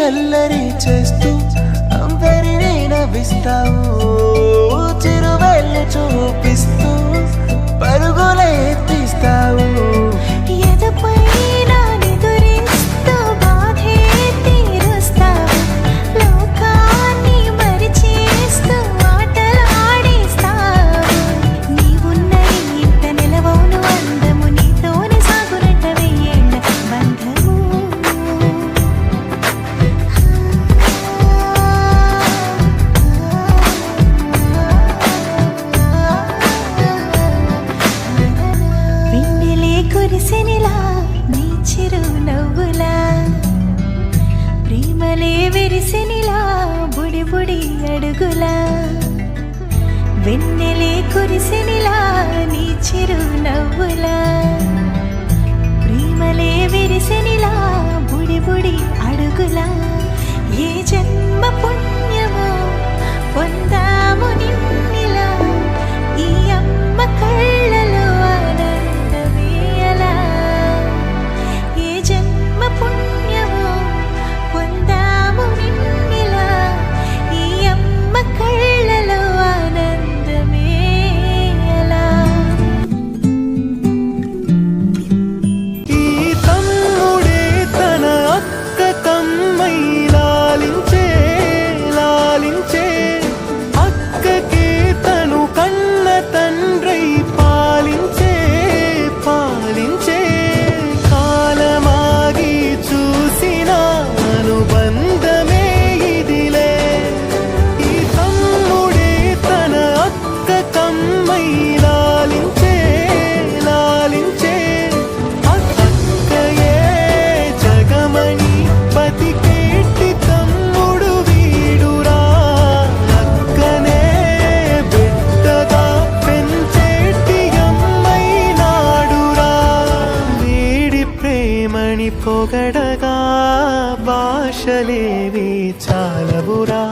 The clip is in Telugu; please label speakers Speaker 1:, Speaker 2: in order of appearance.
Speaker 1: అల్లరి చేస్తూ అందరినీ నవ్విస్తావు చిరువెళ్ళు చూపిస్తూ పరుగులే తీస్తావు
Speaker 2: కురిసెనిలా నీ చిరు నవ్వులా ప్రేమలే విరిసెనిలా బుడి బుడి అడుగులా వెన్నెలే కురిసెనిలా నీ చిరు నవ్వులా ప్రేమలే విరిసెనిలా బుడి బుడి అడుగులా ఏ జన్మ పుణ్యమో పొందాము నిన్నిలా ఈ అమ్మ కళ్ళలో
Speaker 1: పొగడగా భాషలేవి చాలవురా